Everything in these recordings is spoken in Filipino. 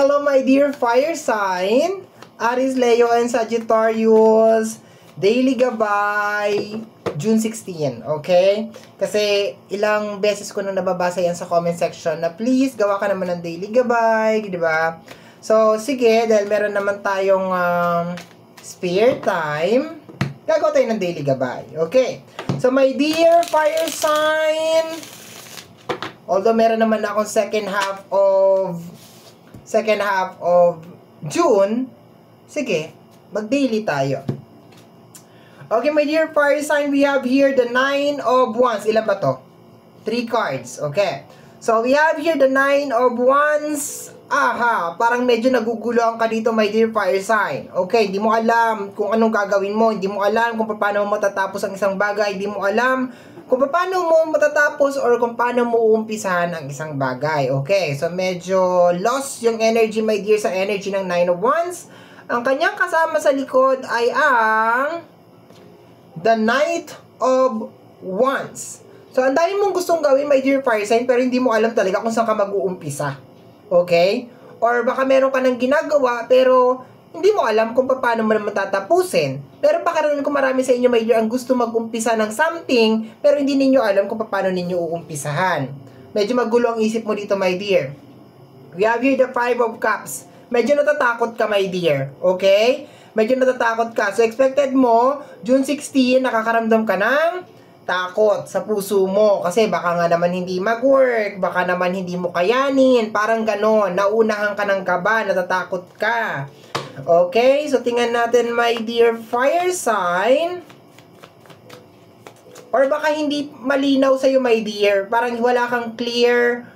Hello, my dear fire sign. Aries, Leo, and Sagittarius. Daily gabay. June 16, okay? Kasi ilang beses ko na nababasa yan sa comment section na please, gawa ka naman ng daily gabay, di ba? So, sige, dahil meron naman tayong spare time, gagawa tayo ng daily gabay, okay? So, my dear fire sign, although meron naman akong second half of June, sige, mag-daily tayo. Okay, my dear fire sign, we have here the 9 of Wands. Ilan ba to? 3 cards, okay. So, we have here the 9 of Wands. Aha, parang medyo naguguluhan ka dito, my dear fire sign. Okay, hindi mo alam kung anong gagawin mo. Hindi mo alam kung paano mo matatapos ang isang bagay. Hindi mo alam kung paano mo matatapos or kung paano mo uumpisahan ang isang bagay. Okay, so medyo lost yung energy, my dear, sa energy ng 9 of Wands. Ang kanyang kasama sa likod ay ang the Knight of Wands. So, ang dami mong gustong gawin, my dear fire sign, pero hindi mo alam talaga kung saan ka mag-uumpisa. Okay? Or baka meron ka ng ginagawa, pero hindi mo alam kung paano mo naman tatapusin. Pero pakaramihan ko marami sa inyo, my dear, ang gusto mag-umpisa ng something, pero hindi ninyo alam kung paano ninyo uumpisahan. Medyo magulo ang isip mo dito, my dear. We have here the 5 of Cups. Medyo natatakot ka, my dear. Okay? Medyo natatakot ka. So, expected mo, June 16, nakakaramdam ka ng takot sa puso mo. Kasi baka nga naman hindi mag-work, baka naman hindi mo kayanin, parang ganon. Naunahan ka ng kaba, natatakot ka. Okay? So, tingnan natin, my dear fire sign. Or baka hindi malinaw sa'yo, my dear. Parang wala kang clear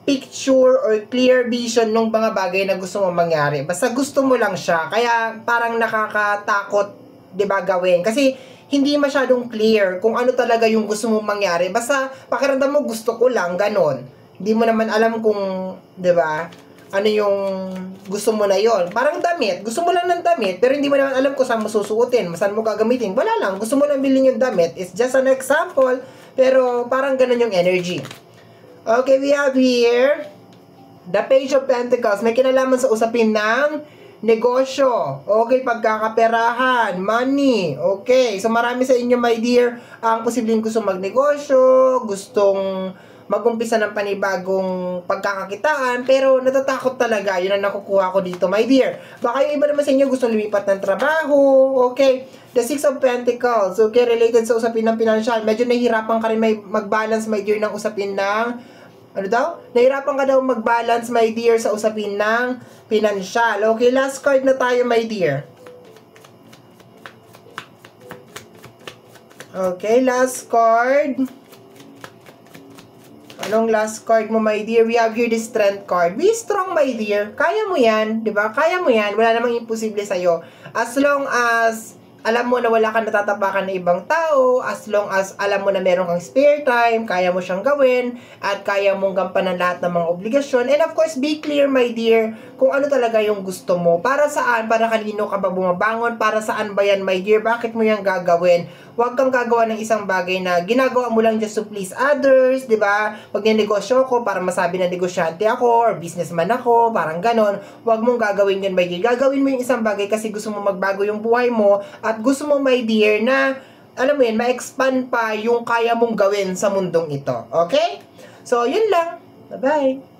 picture or clear vision ng mga bagay na gusto mong mangyari. Basta gusto mo lang siya. Kaya parang nakakatakot, 'di ba, gawin. Kasi hindi masyadong clear kung ano talaga yung gusto mong mangyari. Basta pakiramdam mo gusto ko lang, ganon. Hindi mo naman alam kung, 'di ba, ano yung gusto mo na yon. Parang damit. Gusto mo lang ng damit, pero hindi mo naman alam kung saan mo susuotin, saan mo gagamitin. Wala lang. Gusto mo lang bilhin yung damit. It's just an example, pero parang ganon yung energy. Okay, we have here the Page of Pentacles. May kinalaman sa usapin ng negosyo. Okay, pagkakaperahan, money. Okay, so marami sa inyo, my dear, ang posibleng gusto magnegosyo, gustong mag-umpisa ng panibagong pagkakakitaan, pero natatakot talaga. Yun ang nakukuha ko dito, my dear. Baka yung iba naman sa inyo gustong lumipat ng trabaho. Okay, the 6 of Pentacles. Okay, related sa usapin ng financial. Medyo nahihirapan ka rin mag-balance, my dear, ng usapin ng ano daw? Nahirapan ka daw mag-balance, my dear, sa usapin ng pinansyal. Okay, last card na tayo, my dear. Okay, last card. Anong last card mo, my dear? We have here the Strength card. Be strong, my dear. Kaya mo yan, di ba? Kaya mo yan. Wala namang imposible sa'yo. As long as alam mo na wala kang natatapakan na ibang tao, as long as alam mo na meron kang spare time, kaya mo siyang gawin, at kaya mong gampanan lahat ng mga obligasyon. And of course, be clear, my dear, kung ano talaga yung gusto mo. Para saan? Para kanino ka ba bumabangon? Para saan ba yan, my dear? Bakit mo yan gagawin? Huwag kang gagawa ng isang bagay na ginagawa mo lang just to please others, di ba? Pag ninegosyo ko, para masabi na negosyante ako, or businessman ako, parang ganon. Huwag mong gagawin yan, my dear. Gagawin mo yung isang bagay kasi gusto mo magbago yung buhay mo, at gusto mo, my dear, na, alam mo yun, ma-expand pa yung kaya mong gawin sa mundong ito. Okay? So, yun lang. Bye-bye!